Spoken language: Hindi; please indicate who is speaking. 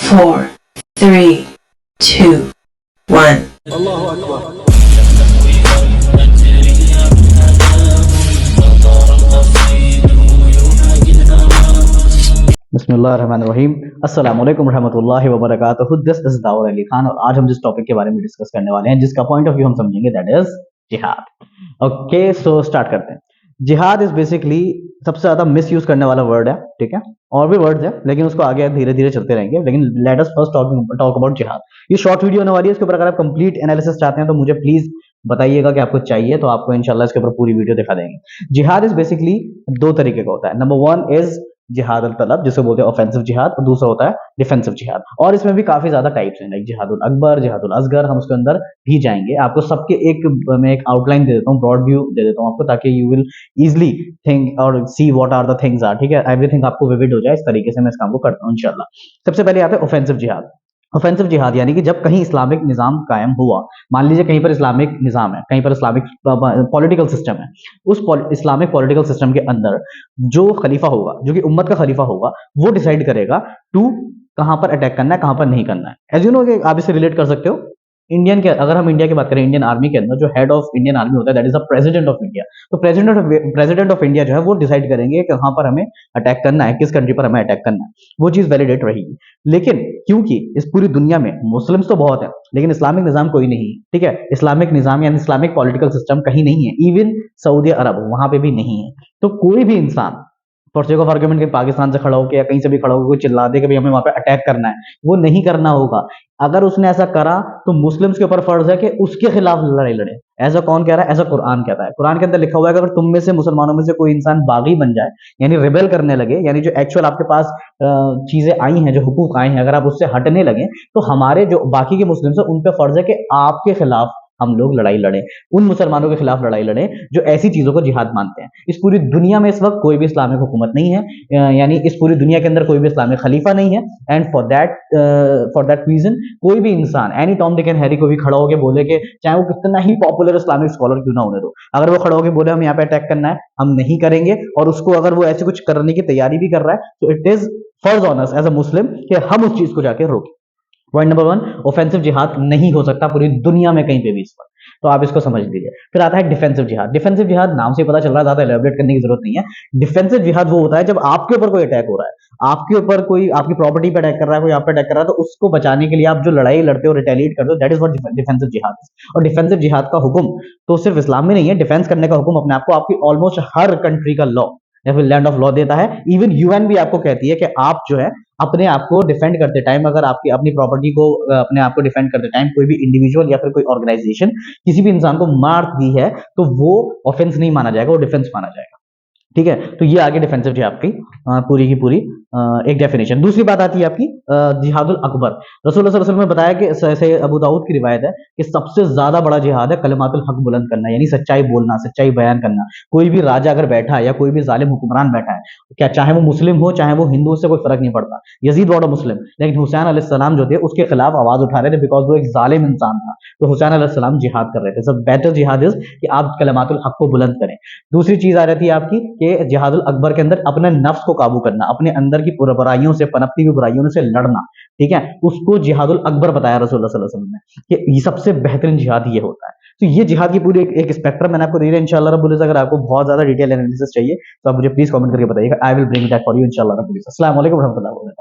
Speaker 1: four, three, two, one.
Speaker 2: अल्लाहु अकबर।
Speaker 3: बिस्मिल्लाहिर्रहमानिर्रहीम। अस्सलाम वालेकुम रहमतुल्लाहि व बरकातुहू। दिस इज दाऊद अली खान और आज हम जिस टॉपिक के बारे में डिस्कस करने वाले हैं, जिसका पॉइंट ऑफ व्यू हम समझेंगे, दैट इज जिहाद। ओके, सो स्टार्ट करते हैं। जिहाद इज बेसिकली सबसे ज्यादा मिस यूज करने वाला वर्ड है, ठीक है। और भी वर्ड्स है लेकिन उसको आगे धीरे धीरे चलते रहेंगे, लेकिन let us first talk about जिहाद। ये शॉर्ट वीडियो होने वाली है, इसके ऊपर अगर आप कंप्लीट एनालिसिस चाहते हैं तो मुझे प्लीज बताइएगा कि आपको चाहिए, तो आपको इंशाल्लाह इसके ऊपर पूरी वीडियो दिखा देंगे। जिहाद इज बेसिकली दो तरीके का होता है। नंबर वन इज जिहाद अल तलब, जिसे बोलते हैं ऑफेंसिव जिहाद, और दूसरा होता है डिफेंसिव जिहाद। और इसमें भी काफी ज्यादा टाइप्स हैं, लाइक जिहादुल अकबर, जिहादुल असगर, हम उसके अंदर भी जाएंगे। आपको सबके मैं एक आउटलाइन दे देता हूँ, ब्रॉड व्यू दे देता हूँ आपको, ताकि यू विल इजिली थिंक और see what are the things are, ठीक है। एवरीथिंग आपको विविड हो जाए, इस तरीके से मैं इस काम को करता हूँ इंशाल्लाह। सबसे पहले आता है ऑफेंसिव जिहाद। ऑफेंसिव जिहाद यानी कि जब कहीं इस्लामिक निजाम कायम हुआ, मान लीजिए कहीं पर इस्लामिक निजाम है, कहीं पर इस्लामिक पॉलिटिकल सिस्टम है, उस इस्लामिक पॉलिटिकल सिस्टम के अंदर जो खलीफा होगा, जो कि उम्मत का खलीफा होगा, वो डिसाइड करेगा टू कहां पर अटैक करना है, कहां पर नहीं करना है। एज यू नो कि आप इसे रिलेट कर सकते हो इंडियन के, अगर हम इंडिया की बात करें, इंडियन आर्मी के अंदर जो हेड ऑफ इंडियन आर्मी होता है, that is the president of India. तो प्रेसिडेंट ऑफ इंडिया जो है वो डिसाइड करेंगे कि कहां पर हमें अटैक करना है, किस कंट्री पर हमें अटैक करना है, वो चीज वैलिडेट रहेगी। लेकिन क्योंकि इस पूरी दुनिया में मुस्लिम्स तो बहुत है, लेकिन इस्लामिक निजाम कोई नहीं है, ठीक है। इस्लामिक निजाम यानी इस्लामिक पॉलिटिकल सिस्टम कहीं नहीं है, इवन सऊदी अरब वहां पे भी नहीं है। तो कोई भी इंसान फॉर सेक ऑफ आर्गुमेंट के पाकिस्तान से खड़ा होकर या कहीं से भी खड़ा होकर कोई चिल्ला दे कि भाई हमें वहां पे अटैक करना है, वो नहीं करना होगा। अगर उसने ऐसा करा तो मुस्लिम्स के ऊपर फर्ज है कि उसके खिलाफ लड़ाई लड़े। ऐसा कौन कह रहा है? ऐसा कुरान कहता है। कुरान के अंदर लिखा हुआ है कि अगर तुम में से, मुसलमानों में से कोई इंसान बागी बन जाए, यानी रिबेल करने लगे, यानी जो एक्चुअल आपके पास चीजें आई हैं, जो हुकूक आए हैं, अगर आप उससे हटने लगे, तो हमारे जो बाकी के मुस्लिम्स हैं उन पे फर्ज है कि आपके खिलाफ हम लोग लड़ाई लड़े, उन मुसलमानों के खिलाफ लड़ाई लड़े जो ऐसी चीजों को जिहाद मानते हैं। इस पूरी दुनिया में इस वक्त कोई भी इस्लामिक हुकूमत नहीं है, यानी इस पूरी दुनिया के अंदर कोई भी इस्लामिक खलीफा नहीं है। एंड फॉर दैट रीजन कोई भी इंसान, any Tom Dick and Harry, को भी खड़ा होकर बोले कि चाहे वो कितना ही पॉपुलर इस्लामिक स्कॉलर क्यों ना होने दो, अगर वो खड़ा होकर बोले हम यहाँ पे अटैक करना है, हम नहीं करेंगे, और उसको अगर वो ऐसे कुछ करने की तैयारी भी कर रहा है, तो इट इज फर्ज ऑन अस एज अ मुस्लिम कि हम उस चीज को जाके रोकें। पॉइंट नंबर वन, ऑफेंसिव जिहाद नहीं हो सकता पूरी दुनिया में कहीं पे भी इस पर, तो आप इसको समझ लीजिए। फिर आता है डिफेंसिव जिहाद। डिफेंसिव जिहाद नाम से पता चल रहा है, ज्यादा एलैबोरेट करने की जरूरत नहीं है। डिफेंसिव जिहाद वो होता है जब आपके ऊपर कोई अटैक हो रहा है, आपके ऊपर कोई आपकी प्रॉपर्टी पे अटैक कर रहा है, कोई आप पे अटैक कर रहा है, तो उसको बचाने के लिए आप जो लड़ाई लड़ते हो, रिटेलिएट करते हो, दैट इज व्हाट डिफेंसिव जिहाद। और डिफेंसिव जिहाद का हुक्म तो सिर्फ इस्लाम में नहीं है, डिफेंस करने का हुक्म अपने आपको आपकी ऑलमोस्ट हर कंट्री का लॉ या फिर लैंड ऑफ लॉ देता है। इवन यूएन भी आपको कहती है कि आप जो है अपने आप को डिफेंड करते टाइम, अगर आपकी अपनी प्रॉपर्टी को अपने आप को डिफेंड करते टाइम कोई भी इंडिविजुअल या फिर कोई ऑर्गेनाइजेशन किसी भी इंसान को मार दी है, तो वो ऑफेंस नहीं माना जाएगा, वो डिफेंस माना जाएगा, ठीक है। तो ये आगे डिफेंसिव जिहाद आपकी पूरी की पूरी एक डेफिनेशन। दूसरी बात आती है आपकी जिहादुल अकबर। रसूल सल्लल्लाहु अलैहि वसल्लम ने बताया कि जैसे अबू दाऊद की रिवायत है कि सबसे ज्यादा बड़ा जिहाद है कलिमातुल हक बुलंद करना, यानी सच्चाई बोलना, सच्चाई बयान करना। कोई भी राजा अगर बैठा है या कोई भी जालिम हुक्मरान बैठा है, क्या चाहे वो मुस्लिम हो चाहे वो हिंदू, उससे कोई फर्क नहीं पड़ता। यजीद वॉट मुस्लिम, लेकिन हुसैन अलैहिस्सलाम जो थे उसके खिलाफ आवाज उठा रहे थे बिकॉज वो एक जालिम इंसान था, तो हुसैन अलैहिस्सलाम जिहाद कर रहे थे। सब बेटर जिहाद इज कि आप कलिमातुल हक को बुलंद करें। दूसरी चीज आ जाती है आपकी कि जिहादुल अकबर के अंदर अपने नफ्स को काबू करना, अपने अंदर की बुराइयों से, पनपती हुई बुराइयों से लड़ना, ठीक है, उसको जिहादुल अकबर बताया रसूलुल्लाह सल्लल्लाहु अलैहि वसल्लम ने कि ये सबसे बेहतरीन जिहाद ये होता है। तो ये जिहाद की पूरी एक स्पेक्ट्रम मैंने आपको दी है इंशाल्लाह रब्बुल इज्जत। अगर आपको बहुत ज्यादा डिटेल एनालिसिस चाहिए तो आप मुझे प्लीज कमेंट करके बताइएगा, I will bring that for you इंशाल्लाह रब्बुल इज्जत। अस्सलाम वालेकुम रहमतुल्लाहि व बरकातहू।